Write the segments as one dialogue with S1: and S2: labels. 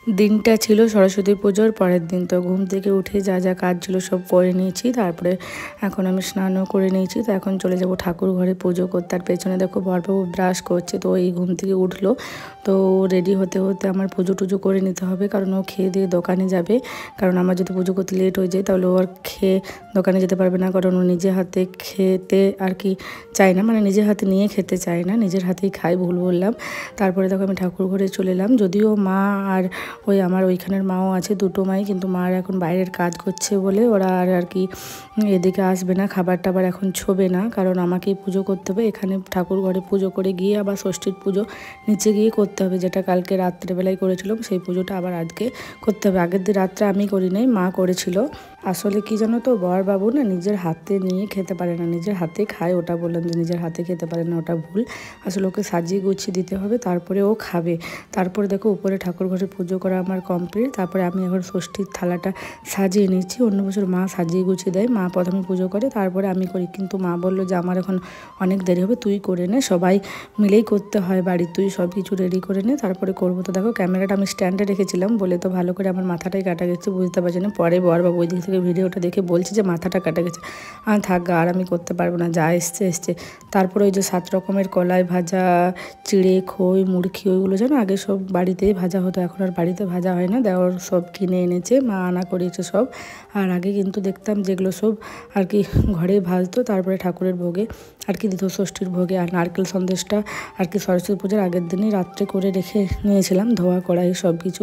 S1: দিনটা ছিল সরস্বতী পুজোর পরের দিন। তো ঘুম থেকে উঠে যা যা কাজ ছিল সব করে নিয়েছি। তারপরে এখন আমি স্নানও করে নিয়েছি। তো এখন চলে যাব ঠাকুর ঘরে পুজো করতে। তার পেছনে দেখো বড়বাবু ব্রাশ করছে, তো এই ঘুম থেকে উঠলো। তো রেডি হতে হতে আমার পুজো টুজো করে নিতে হবে, কারণ ও খেয়ে দিয়ে দোকানে যাবে। কারণ আমার যদি পুজো করতে লেট হয়ে যায় তাহলে ও আর খেয়ে দোকানে যেতে পারবে না, কারণ ও নিজে হাতে খেতে আর কি চায় না, মানে নিজের হাতে নিয়ে খেতে চায় না, নিজের হাতেই খায়, ভুল বললাম। তারপরে দেখো আমি ঠাকুর ঘরে চলে এলাম। যদিও মা আর ওই আমার ওইখানের মাও আছে, দুটো মাই, কিন্তু মার এখন বাইরের কাজ করছে বলে ওরা আর কি এদিকে আসবে না, খাবার টাবার এখন ছোবে না, কারণ আমাকেই পুজো করতে হবে। এখানে ঠাকুর ঘরে পুজো করে গিয়ে আবার ষষ্ঠীর পুজো নিচে গিয়ে করতে হবে, যেটা কালকে রাত্রেবেলায় করেছিলাম সেই পুজোটা আবার আজকে করতে হবে। আগের দিন রাত্রে আমি করি নাই, মা করেছিল। আসলে কি জানো তো, বরবাবু না নিজের হাতে নিয়ে খেতে পারে না, নিজের হাতে খায়। ওটা বললাম যে নিজের হাতে খেতে পারে না, ওটা ভুল। আসলে ওকে সাজিয়ে গুছিয়ে দিতে হবে, তারপরে ও খাবে। তারপরে দেখো উপরে ঠাকুর ঘরে পুজো করা আমার কমপ্লিট। তারপরে আমি এখন ষষ্ঠীর থালাটা সাজিয়ে নিচ্ছি। অন্য বছর মা সাজিয়ে গুছিয়ে দেয়, মা প্রথমে পুজো করে তারপরে আমি করি, কিন্তু মা বললো যে আমার এখন অনেক দেরি হবে, তুই করে নে, সবাই মিলেই করতে হয় বাড়ির, তুই সব কিছু রেডি করে নে তারপরে করবো। তো দেখো ক্যামেরাটা আমি স্ট্যান্ডে রেখেছিলাম বলে তো ভালো করে আমার মাথাটাই কাটা গেছে, বুঝতে পারছি না। পরে বরবাবু ওই দিক থেকে ভিডিওটা দেখে বলছে যে মাথাটা কাটা গেছে। আর থাক গা, আর আমি করতে পারবো না, যা এসছে এসছে। তারপরে ওই যে 7 রকমের কলাই ভাজা, চিড়ে, খই, মুড়কি, ওইগুলো যেন আগে সব বাড়িতেই ভাজা হতো, এখন আর বাড়িতে ভাজা হয় না, দেওয়ার সব কিনে এনেছে, মা আনা করেছে সব। আর আগে কিন্তু দেখতাম যেগুলো সব আর কি ঘরে ভাজতো, তারপরে ঠাকুরের ভোগে আর কি দিত, ষষ্ঠীর ভোগে। আর নারকেল সন্দেশটা আর কি সরস্বতী পূজার আগের দিনই রাত্রে করে রেখে নিয়েছিলাম, ধোয়া কড়াই সব কিছু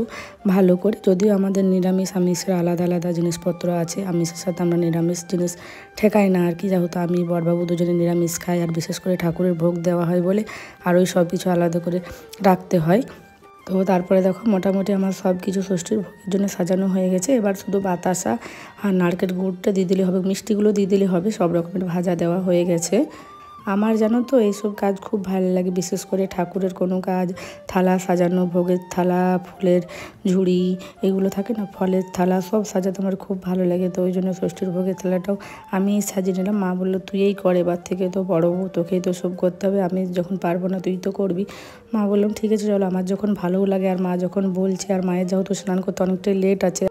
S1: ভালো করে। যদিও আমাদের নিরামিষ আমিষের আলাদা আলাদা জিনিসপত্র আছে, আমিষের সাথে আমরা নিরামিষ জিনিস ঠেকাই না আর কি, যেহেতু আমি বরবাবু দুজনে নিরামিষ খাই, আর বিশেষ করে ঠাকুরের ভোগ দেওয়া হয় বলে আর ওই সব কিছু আলাদা করে রাখতে হয়। তো তারপরে দেখো মোটামুটি আমার সব কিছু ষষ্ঠীর ভোগের জন্য সাজানো হয়ে গেছে। এবার শুধু বাতাসা আর নারকেল গুড়টা দিয়ে দিলে হবে, মিষ্টিগুলো দিয়ে দিলে হবে, সব রকমের ভাজা দেওয়া হয়ে গেছে। আমার জানো তো এইসব কাজ খুব ভালো লাগে, বিশেষ করে ঠাকুরের কোনো কাজ, থালা সাজানো, ভোগের থালা, ফুলের ঝুড়ি, এগুলো থাকে না, ফলের থালা, সব সাজাতে আমার খুব ভালো লাগে। তো ওই জন্য ষষ্ঠীর ভোগের থালাটাও আমি সাজিয়ে নিলাম। মা বললো তুই এই কর, এবার থেকে তো বড় বউ, তোকেই তো সব করতে হবে, আমি যখন পারবো না তুই তো করবি। মা বললাম ঠিক আছে চলো, আমার যখন ভালোও লাগে আর মা যখন বলছে, আর মায়ের যেহেতু স্নান করতে অনেকটাই লেট আছে,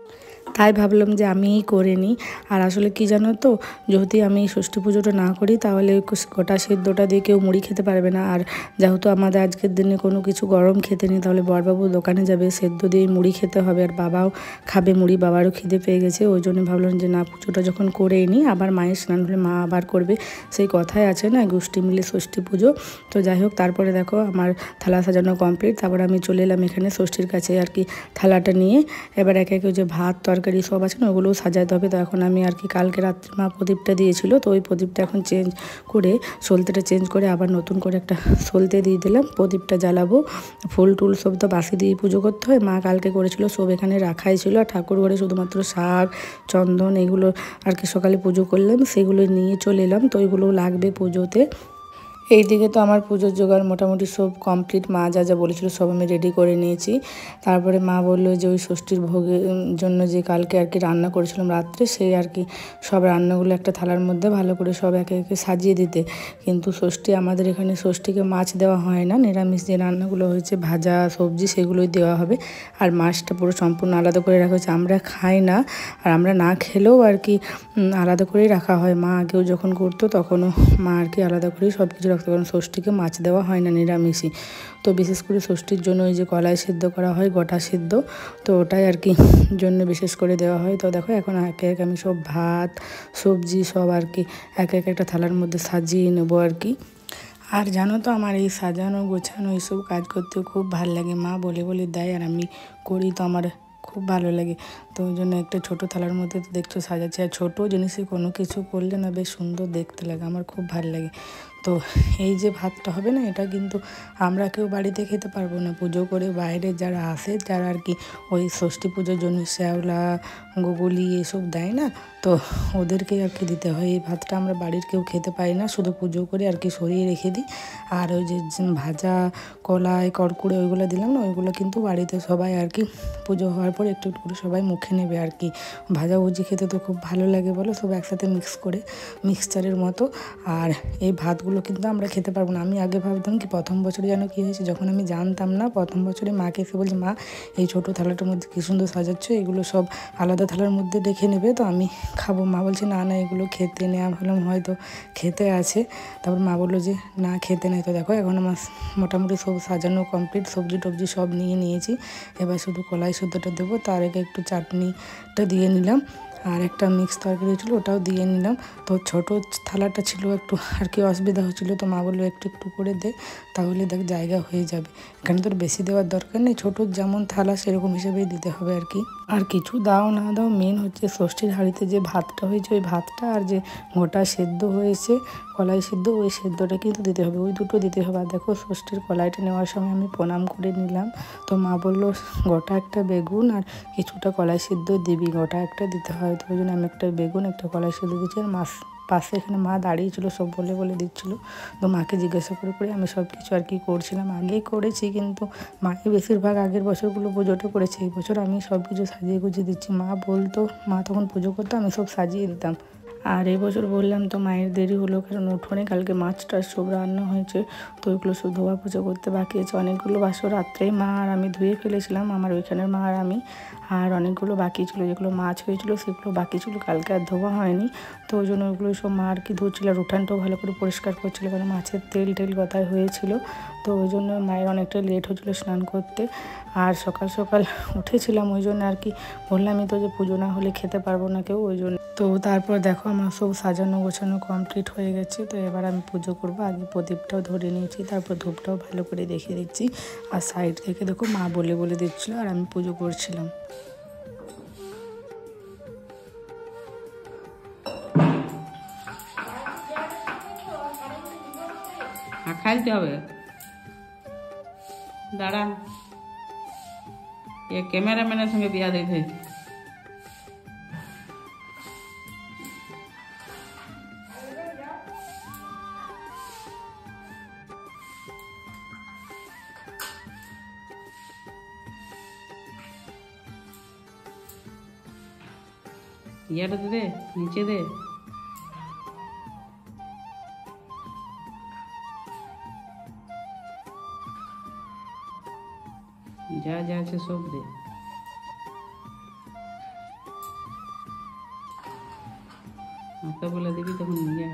S1: তাই ভাবলাম যে আমিই করে নিই। আর আসলে কি জানো তো, যদি আমি ষষ্ঠী পুজোটা না করি তাহলে গোটা সেদ্ধটা দিয়ে কেউ মুড়ি খেতে পারবে না। আর যেহেতু আমাদের আজকের দিনে কোনো কিছু গরম খেতে নেই, তাহলে বরবাবু দোকানে যাবে, সেদ্ধ দিয়েই মুড়ি খেতে হবে, আর বাবাও খাবে মুড়ি, বাবারও খিদে পেয়ে গেছে। ওই জন্য ভাবলাম যে না, পুজোটা যখন করেই নিই, আবার মায়ের স্নান হলে মা আবার করবে, সেই কথাই আছে না, গোষ্ঠী মিলে ষষ্ঠী পুজো। তো যাই হোক, তারপরে দেখো আমার থালা সাজানো কমপ্লিট। তারপরে আমি চলে এলাম এখানে ষষ্ঠীর কাছে আর কি থালাটা নিয়ে। এবার একে একে যে ভাত তরকারি সব আছে না, ওগুলোও সাজাতে হবে। তো এখন আমি আর কি কালকে রাত্রে মা প্রদীপটা দিয়েছিল, তো ওই প্রদীপটা এখন চেঞ্জ করে, সলতেটা চেঞ্জ করে আবার নতুন করে একটা সলতে দিয়ে দিলাম, প্রদীপটা জ্বালাবো। ফুল টুল সব তো বাসি দিয়ে পুজো করতে হয়, মা কালকে করেছিল, সব এখানে রাখাই ছিল। আর ঠাকুর ঘরে শুধুমাত্র শাক, চন্দন, এগুলো আর কি সকালে পুজো করলাম, সেগুলো নিয়ে চলে এলাম। তো ওইগুলো লাগবে পুজোতে। এইদিকে তো আমার পুজোর জোগাড় মোটামুটি সব কমপ্লিট, মা যা যা বলেছিল সব আমি রেডি করে নিয়েছি। তারপরে মা বললো যে ওই ষষ্ঠীর ভোগের জন্য যে কালকে আর কি রান্না করেছিলাম রাত্রে, সেই আর কি সব রান্নাগুলো একটা থালার মধ্যে ভালো করে সব একে একে সাজিয়ে দিতে। কিন্তু ষষ্ঠী, আমাদের এখানে ষষ্ঠীকে মাছ দেওয়া হয় না, নিরামিষ যে রান্নাগুলো হয়েছে ভাজা সবজি সেগুলোই দেওয়া হবে। আর মাছটা পুরো সম্পূর্ণ আলাদা করে রাখা হয়েছে, আমরা খাই না, আর আমরা না খেলেও আর কি আলাদা করেই রাখা হয়। মা আগেও যখন করতো তখনও মা আর কি আলাদা করেই সব কিছু রাখতো, কারণ ষষ্ঠীকে মাছ দেওয়া হয় না, নিরামিষই। তো বিশেষ করে ষষ্ঠীর জন্য ওই যে কলাই সিদ্ধ করা হয়, গোটা সিদ্ধ, তো ওটাই আর কি জন্য বিশেষ করে দেওয়া হয়। তো দেখো এখন একে এক আমি সব ভাত সবজি সব আর কি এক এক একটা থালার মধ্যে সাজিয়ে নেবো আর কি। আর জানো তো, আমার এই সাজানো গোছানো এইসব কাজ করতে খুব ভালো লাগে, মা বলে বলে দেয় আর আমি করি, তো আমার খুব ভালো লাগে। তো ওই জন্য একটা ছোটো থালার মধ্যে তো দেখছো সাজাচ্ছি, আর ছোটো জিনিসে কোনো কিছু করলে না বেশ সুন্দর দেখতে লাগে, আমার খুব ভালো লাগে। তো এই যে ভাতটা হবে না, এটা কিন্তু আমরা কেউ বাড়িতে খেতে পারবো না, পুজো করে বাইরে যারা আসে, যারা আর কি ওই ষষ্ঠী পুজোর জন্য শ্যাওলা, গোগলি এসব দেয় না, তো ওদেরকে আর কি দিতে হয়। এই ভাতটা আমরা বাড়ির কেউ খেতে পারি না, শুধু পুজো করে আর কি সরিয়ে রেখে দিই। আর ওই যে ভাজা কলাই কড়কুড়ে ওইগুলো দিলাম না, ওইগুলো কিন্তু বাড়িতে সবাই আর কি পুজো হওয়ার পর একটু একটু করে সবাই মুখে নেবে আর কি। ভাজাভুজি খেতে তো খুব ভালো লাগে বলো, সব একসাথে মিক্স করে মিক্সচারের মতো। আর এই ভাতগুলো কিন্তু আমরা খেতে পারবো না। আমি আগে ভাবতাম কি প্রথম বছরে যেন কী হয়েছে, যখন আমি জানতাম না, প্রথম বছরে মাকে এসে বলছি, মা এই ছোটো থালাটার মধ্যে কী সুন্দর সাজাচ্ছ, এগুলো সব আলাদা থালার মধ্যে রেখে নেবে, তো আমি খাবো। মা বলছে না না এগুলো খেতে নেই। আমি ভাবলাম হয়তো খেতে আছে। তারপর মা বললো যে না খেতে নেই। তো দেখো এখন আমার মোটামুটি সব সাজানো কমপ্লিট, সবজি টবজি সব নিয়ে নিয়েছি। এবার শুধু কলাই শুদ্ধটা দেবো, তার আগে একটু চাটনিটা দিয়ে নিলাম, আর একটা মিক্স তরকারি ছিল ওটাও দিয়ে নিলাম। তো ছোটো থালাটা ছিল একটু আর কি অসুবিধা হচ্ছিলো, তো মা বললো একটু একটু করে দে, তাহলে দেখ জায়গা হয়ে যাবে। এখানে তোর বেশি দেওয়ার দরকার নেই, ছোটো যেমন থালা সেরকম হিসেবেই দিতে হবে আর কি। আর কিছু দাও না দাও, মেন হচ্ছে ষষ্ঠীর হাঁড়িতে যে ভাতটা হয়েছে ওই ভাতটা, আর যে গোটা সেদ্ধ হয়েছে কলাই সিদ্ধ, ওই সেদ্ধটা কিন্তু দিতে হবে, ওই দুটো দিতে হবে। আর দেখো ষষ্ঠীর কলাইটা নেওয়ার সময় আমি প্রণাম করে নিলাম। তো মা বললো গোটা একটা বেগুন আর কিছুটা কলাই সিদ্ধ দিবি, গোটা একটা দিতে হয়। তো ওই জন্য আমি একটা বেগুন একটা কলাই সিদ্ধ দিচ্ছি। আর পাশে এখানে মা দাঁড়িয়েছিল, সব বলে বলে দিচ্ছিলো। তো মাকে জিজ্ঞাসা করে করে আমি সব কিছু আর কি করছিলাম। আগেই করেছি, কিন্তু মাকে বেশিরভাগ আগের বছরগুলো পুজোটা করেছে, এই বছর আমি সব কিছু সাজিয়ে গুছিয়ে দিচ্ছি। মা বলতো, মা তখন পুজো করতো, আমি সব সাজিয়ে দিতাম। আর এই বছর বললাম তো মায়ের দেরি হলো, কারণ উঠোনে কালকে মাছ টাছ সব রান্না হয়েছে, তো ওইগুলো সব ধোয়া পুজো করতে বাকি আছে। অনেকগুলো বাসন রাত্রে মা আর আমি ধুয়ে ফেলেছিলাম, আমার ওইখানের মা আর আমি। আর অনেকগুলো বাকি ছিল, যেগুলো মাছ হয়েছিল সেগুলো বাকি ছিল, কালকে আর ধোয়া হয়নি। তো ওই জন্য ওইগুলো সব মা আর কি ধুচ্ছিল। আর উঠানটাও ভালো করে পরিষ্কার করছিল, কারণ মাছের তেল টেল কথায় হয়েছিল। তো ওই জন্য মায়ের অনেকটা লেট হয়েছিলো স্নান করতে। আর সকাল সকাল উঠেছিলাম, ওই জন্য আর কি বললামই তো যে পুজো না হলে খেতে পারবো না কেউ, ওই জন্য। তো তারপর দেখো আমার সব সাজানো গোছানো কমপ্লিট হয়ে গেছে। তো এবার আমি পুজো করবো। আগে প্রদীপটাও ধরে নিয়েছি, তারপর ধূপটাও ভালো করে দেখিয়ে দিচ্ছি। আর সাইড থেকে দেখো মা বলে বলে দিচ্ছিলো, আর আমি পুজো করছিলাম।
S2: খাইতে হবে, দাঁড়ান, এ ক্যামেরাম্যানের সঙ্গে বিয়া দিতে ইয়াটা দে, নিচে দে। যা যা আছে সব দে। আঁকা বলে দিবি তখন নিয়ে যা।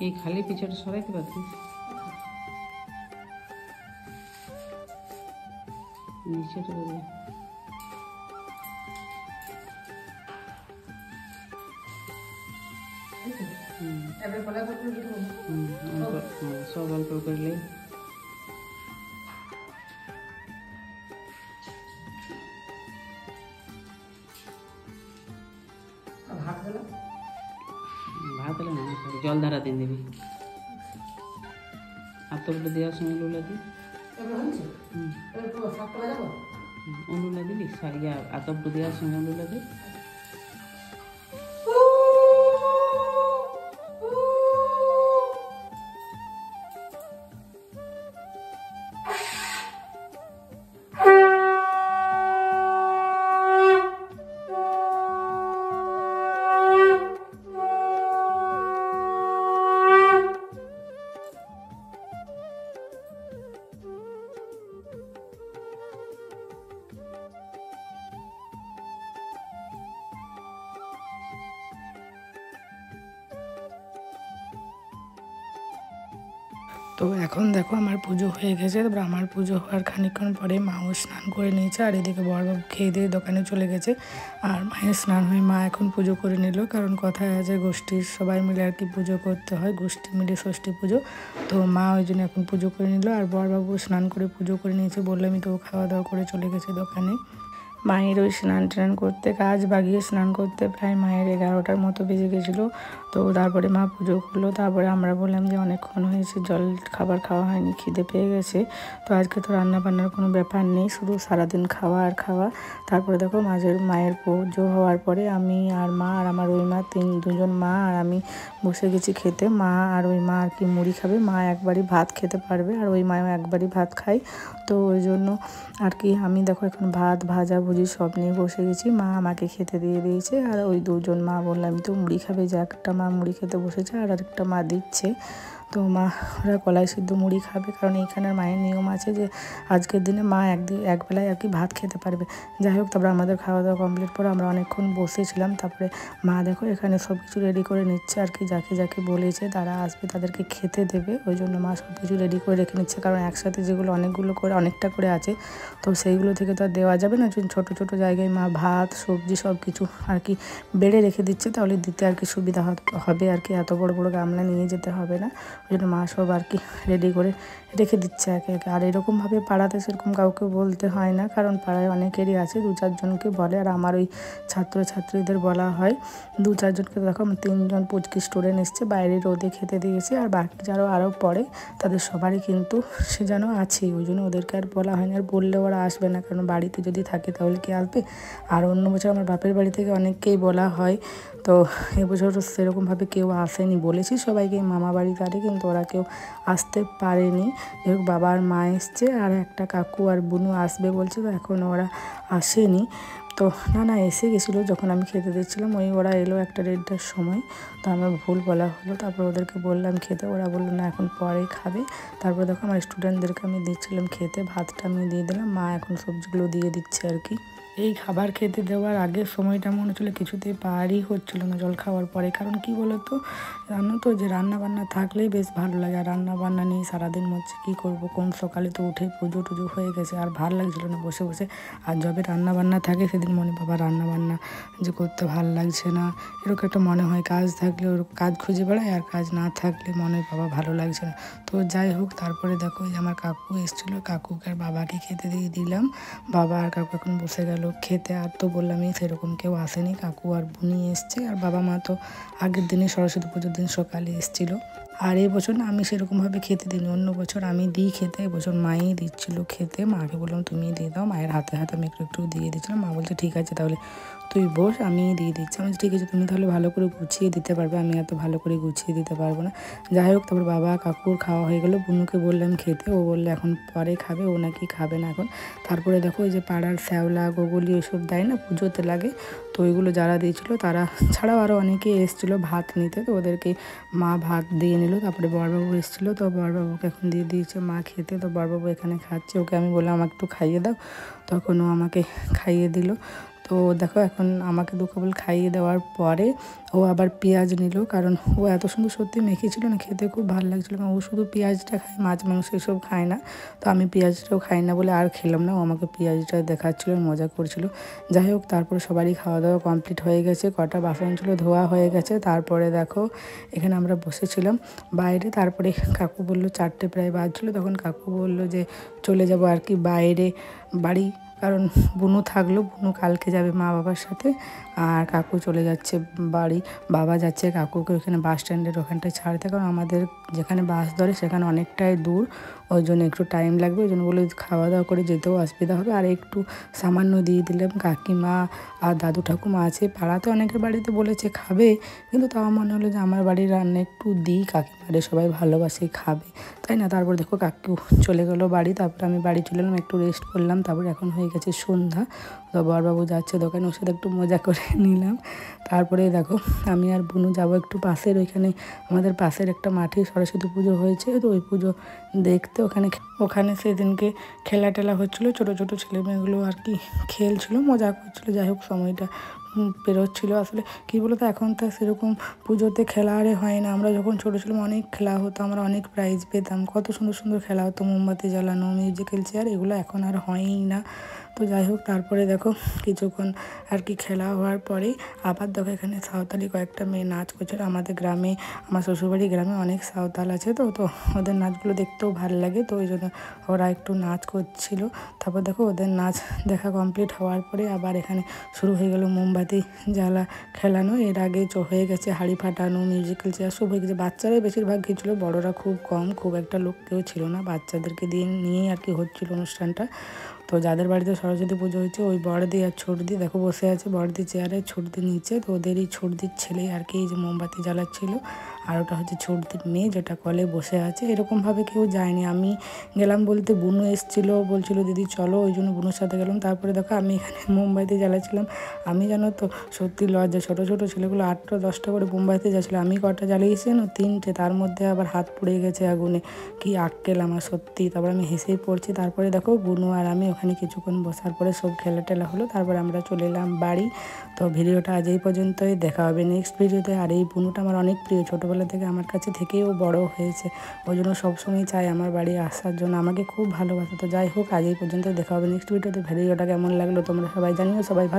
S2: এই খালি পিছটা সরাইতে পারতিস, নিচেটা বলে। সব অল্প করলে ভাত হলে না, জল ধারা দিয়ে দিবি। আতপটা দেওয়ার সময় লুলা দি, অনুলা দিবি, সারিয়া আতপটা দেওয়ার সময় লুলা দি।
S1: তো এখন দেখো আমার পুজো হয়ে গেছে। তারপর আমার পুজো হওয়ার খানিকক্ষণ পরে মাও স্নান করে নিয়েছে, আর এদিকে বড়বাবু খেয়ে দিয়ে দোকানে চলে গেছে। আর মায়ের স্নান হয়ে মা এখন পুজো করে নিল, কারণ কথায় আছে গোষ্ঠীর সবাই মিলে আর কি পুজো করতে হয়, গোষ্ঠী মিলে ষষ্ঠী পুজো। তো মা ওই জন্য এখন পুজো করে নিল, আর বড়বাবু স্নান করে পুজো করে নিয়েছে। বললামই তো খাওয়া দাওয়া করে চলে গেছে দোকানে। মায়ের ওই স্নান টান করতে, কাজ বাগিয়ে স্নান করতে প্রায় মায়ের 11টার মতো বেজে গেছিলো। তো তারপরে মা পুজো করলো। তারপরে আমরা বললাম যে অনেকক্ষণ হয়েছে, জল খাবার খাওয়া হয়নি, খিদে পেয়ে গেছে। তো আজকে তো রান্না বান্নার কোনো ব্যাপার নেই, শুধু সারাদিন খাওয়া আর খাওয়া। তারপরে দেখো মায়ের পুজো হওয়ার পরে আমি আর মা আর আমার ওই মা দুজন মা আর আমি বসে গেছি খেতে। মা আর ওই মা আর কি মুড়ি খাবে, মা একবারই ভাত খেতে পারবে আর ওই মাও একবারই ভাত খায়। তো ওই জন্য আর কি আমি দেখো এখন ভাত ভাজা ভুজি সব নিয়ে বসে গেছি। মা আমাকে খেতে দিয়ে দিয়েছে, আর ওই দুজন মা বললাম তো মুড়ি খাবে, যে একটা মা মুড়ি খেতে বসেছে আর আরেকটা মা দিচ্ছে। তো মা ওরা কলাই সিদ্ধ মুড়ি খাবে, কারণ এইখানের মায়ের নিয়ম আছে যে আজকের দিনে মা একবেলায় আর কি ভাত খেতে পারবে। যাই হোক, তারপরে আমাদের খাওয়া দাওয়া কমপ্লিট করে আমরা অনেকক্ষণ বসেছিলাম। তারপরে মা দেখো এখানে সব কিছু রেডি করে নিচ্ছে আর কি, যাকে যাকে বলেছে তারা আসবে তাদেরকে খেতে দেবে, ওই জন্য মা সব কিছু রেডি করে রেখে নিচ্ছে। কারণ একসাথে যেগুলো অনেকটা করে আছে, তো সেইগুলো থেকে তো আর দেওয়া যাবে না। ছোটো ছোটো জায়গায় মা ভাত সবজি সব কিছু আর কি বেড়ে রেখে দিচ্ছে, তাহলে দিতে আর কি সুবিধা হবে আর কি, এত বড় বড় গামলা নিয়ে যেতে হবে না। ওই জন্য মা সব আর কি রেডি করে রেখে দিচ্ছে একে একে। আর এরকমভাবে পাড়াতে সেরকম কাউকে বলতে হয় না, কারণ পাড়ায় অনেকেরই আছে, 2-4 জনকে বলে। আর আমার ওই ছাত্রছাত্রীদের বলা হয় 2-4 জনকে। দেখো 3জন পুচকি স্টুডেন্ট এসছে, বাইরে রোদে খেতে দিয়েছে। আর বাকি যারা আরও পড়ে তাদের সবারই কিন্তু সে যেন আছেই, ওই জন্য ওদেরকে আর বলা হয় না। আর বললে ওরা আসবে না, কারণ বাড়িতে যদি থাকে তাহলে কি আসবে। আর অন্য বছর আমার বাপের বাড়ি থেকে অনেককেই বলা হয়, তো এবছর সেরকমভাবে কেউ আসেনি। বলেছি সবাইকে মামা বাড়ি তারে, কিন্তু ওরা কেউ আসতে পারেনি। যাই বাবা আর মা এসছে, আর একটা কাকু আর বুনু আসবে বলছে, তো এখন ওরা আসেনি। তো না এসে গেছিলো যখন আমি খেতে দিচ্ছিলাম, ওরা এলো 1-1:30টার সময়। তো আমার ভুল বলা হলো। তারপর ওদেরকে বললাম খেতে, ওরা বললো না এখন পরে খাবে। তারপর দেখো আমার স্টুডেন্টদেরকে আমি দিচ্ছিলাম খেতে, ভাতটা আমি দিয়ে দিলাম, মা এখন সবজিগুলো দিয়ে দিচ্ছে আর কি। এই খাবার খেতে দেওয়ার আগের সময়টা মনে হচ্ছিলো কিছুতেই পারই হচ্ছিলো না জল খাওয়ার পরে। কারণ কি বলতো, জানো তো যে রান্না বান্না থাকলেই বেশ ভালো লাগে, আর রান্না বান্না নেই সারাদিন মধ্যে কী করবো। কোন সকালে তো উঠে পুজো টুজো হয়ে গেছে, আর ভালো লাগছিলো না বসে বসে। আর যবে রান্না বান্না থাকে সেদিন মনে বাবা রান্না বান্না যে করতে ভালো লাগছে না, এরকম একটা মনে হয়। কাজ থাকলে ওর কাজ খুঁজে বেড়ায়, আর কাজ না থাকলে মনে হয় বাবা ভালো লাগছে না। তো যাই হোক, তারপরে দেখো যে আমার কাকু এসেছিলো, কাকুকে আর বাবাকে খেতে দিয়ে দিলাম। বাবা আর কাকু এখন বসে গেল খেতে। আর তো বললামই সেরকম কেউ আসেনি, কাকু আর বুনি এসছে, আর বাবা মা তো আগের দিনে সরস্বতী পুজোর দিন সকালে এসেছিলো। আর এই বছর না আমি সেরকমভাবে খেতে দিইনি, অন্য বছর আমি দিই খেতে, এবছর মাই দিচ্ছিলো খেতে। মাকে বললাম তুমি দিয়ে দাও, মায়ের হাতে হাতে আমি একটু দিয়ে দিচ্ছিলাম। মা বলছে ঠিক আছে তাহলে তুই বস, আমি দিয়ে দিচ্ছি। আমি ঠিক আছে তুমি তাহলে ভালো করে গুছিয়ে দিতে পারবে, আমি এত ভালো করে গুছিয়ে দিতে পারবো না। যাই হোক, তারপর বাবা কাকুর খাওয়া হয়ে গেলো। বুনুকে বললাম খেতে, ও বললে এখন পরে খাবে, ও নাকি খাবে না এখন। তারপরে দেখো ওই যে পাড়ার শ্যাওলা গোগলি ওইসব দেয় না পুজোতে লাগে, তো ওইগুলো যারা দিয়েছিলো তারা ছাড়াও আরও অনেকে এসেছিলো ভাত নিতে, তো ওদেরকে মা ভাত দিয়ে নিল। তারপরে বড়বাবু এসেছিলো, তো বড়বাবুকে এখন দিয়ে দিয়েছে মা খেতে। তো বড়বাবু এখানে খাচ্ছে, ওকে আমি বললাম আমাকে একটু খাইয়ে দাও, তখন ও আমাকে খাইয়ে দিল। তো দেখো এখন আমাকে কেবল খাইয়ে দেওয়ার পরে ও আবার পেঁয়াজ নিল, কারণ ও এত সুন্দর সত্যি মেখেছিল না, খেতে খুব ভালো লাগছিলো। কারণ ও শুধু পেঁয়াজটা খায়, মাছ মাংস এসব খায় না। তো আমি পেঁয়াজটাও খাই না বলে আর খেলাম না, ও আমাকে পেঁয়াজটা দেখাচ্ছিলো, মজা করছিল। যাই হোক, তারপরে সবারই খাওয়া দাওয়া কমপ্লিট হয়ে গেছে, কটা বাসন ছিল ধোয়া হয়ে গেছে। তারপরে দেখো এখানে আমরা বসেছিলাম বাইরে। তারপরে কাকু বললো 4টে প্রায় বাজছিলো, তখন কাকু বললো যে চলে যাব আর কি বাইরে বাড়ি, কারণ বুনু থাকলো, বুনু কালকে যাবে মা বাবার সাথে, আর কাকু চলে যাচ্ছে বাড়ি। বাবা যাচ্ছে কাকুকে ওখানে বাস স্ট্যান্ডের ওখানটায় ছাড়তে, কারণ আমাদের যেখানে বাস ধরে সেখানে অনেকটাই দূর, ওই জন্য একটু টাইম লাগবে। ওই জন্য বলে খাওয়া দাওয়া করে যেতেও অসুবিধা হবে। আর একটু সামান্য দিয়ে দিলাম, কাকিমা আর দাদু ঠাকুমা আছে পাড়াতে, অনেকের বাড়িতে বলেছে খাবে, কিন্তু তাও মনে হলো যে আমার বাড়ির রান্না একটু দিই, কাকিমারে সবাই ভালোবাসে খাবে, তাই না। তারপর দেখো কাকু চলে গেলো বাড়ি, তারপর আমি বাড়ি চলে এলাম, একটু রেস্ট করলাম। তারপর এখন হয়ে গেছে সন্ধ্যা, তো বড়বাবু যাচ্ছে দোকানে, ওর সাথে একটু মজা করে নিলাম। তারপরে দেখো আমি আর বুনু যাবো একটু পাশের, ওইখানে আমাদের পাশের একটা মাঠে সরস্বতী পুজো হয়েছে, তো ওই পুজো দেখতে ওখানে সেদিনকে খেলা টেলা হচ্ছিলো, ছোটো ছোটো ছেলেমেয়েগুলো আর কি খেলছিলো, মজা করছিলো। যাই হোক, সময়টা বেরোচ্ছিলো। আসলে কী বলতো, এখন তো সেরকম পুজোতে খেলা আরে হয় না। আমরা যখন ছোটো ছিলাম অনেক খেলা হতো, আমরা অনেক প্রাইজ পেতাম, কত সুন্দর সুন্দর খেলা হতো, মোমবাতি জ্বালানো, মিউজিক্যাল চেয়ার, এগুলো এখন আর হয়ই না। তো যাই হোক, তারপরে দেখো কিছুক্ষণ আর কি খেলা হওয়ার পরেই আবার দেখো এখানে সাঁওতালি কয়েকটা মেয়ে নাচ করছিল। আমাদের গ্রামে, আমার শ্বশুরবাড়ির গ্রামে অনেক সাঁওতাল আছে, তো ওদের নাচগুলো দেখতেও ভালো লাগে, তো ওই জন্য ওরা একটু নাচ করছিল। তারপর দেখো ওদের নাচ দেখা কমপ্লিট হওয়ার পরে আবার এখানে শুরু হয়ে গেল মোমবাতি জ্বালা খেলানো। এর আগে হয়ে গেছে হাঁড়ি ফাটানো, মিউজিক্যাল চেয়ার সব হয়ে গেছে। বাচ্চারাই বেশিরভাগ গিয়েছিলো, বড়রা খুব কম, খুব একটা লোক কেউ ছিল না। বাচ্চাদেরকে নিয়েই আর কি হচ্ছিলো অনুষ্ঠানটা। তো যাদের বাড়িতে সরস্বতী পুজো হয়েছে, ওই বড়দি আর ছোটদি দেখো বসে আছে বড়দি চেয়ারে, ছোটদি নিচে। তো ওদেরই ছোটদির ছেলে আর কি এই যে মোমবাতি জ্বালাচ্ছিল, আর ওটা হচ্ছে ছোটদির মেয়ে যেটা কলে বসে আছে। এরকমভাবে কেউ যায়নি, আমি গেলাম বলতে বুনু এসেছিলো, বলছিল দিদি চলো, ওই জন্য বুনুর সাথে গেলাম। তারপরে দেখো আমি এখানে মোমবাতি জ্বালাচ্ছিলাম। আমি জানো তো সত্যি লজ্জা, ছোটো ছোটো ছেলেগুলো 8টা 10টা করে মোমবাতি জ্বালাচ্ছিলো, আমি কটা জ্বালিয়েছি না, 3টে, তার মধ্যে আবার হাত পুড়ে গেছে আগুনে, কি আক্কেল আমার সত্যি। তারপর আমি হেসেই পড়ছি। তারপরে দেখো বুনু আর আমি ওখানে কিছুক্ষণ বসার পরে সব খেলা টেলা হলো, তারপরে আমরা চলে এলাম বাড়ি। তো ভিডিওটা আজ এই পর্যন্তই, দেখা হবে নেক্সট ভিডিওতে। আর এই বুনুটা আমার অনেক প্রিয়, ছোটোবেলা থেকে আমার কাছে থেকেও বড় হয়েছে, ওই জন্য সবসময় চাই আমার বাড়ি আসার জন্য, আমাকে খুব ভালোবাসে। তো যাই হোক, আজ এই পর্যন্ত, দেখা হবে নেক্সট ভিডিওতে। ভিডিওটা কেমন লাগলো তোমরা সবাই জানিও, সবাই ভালো।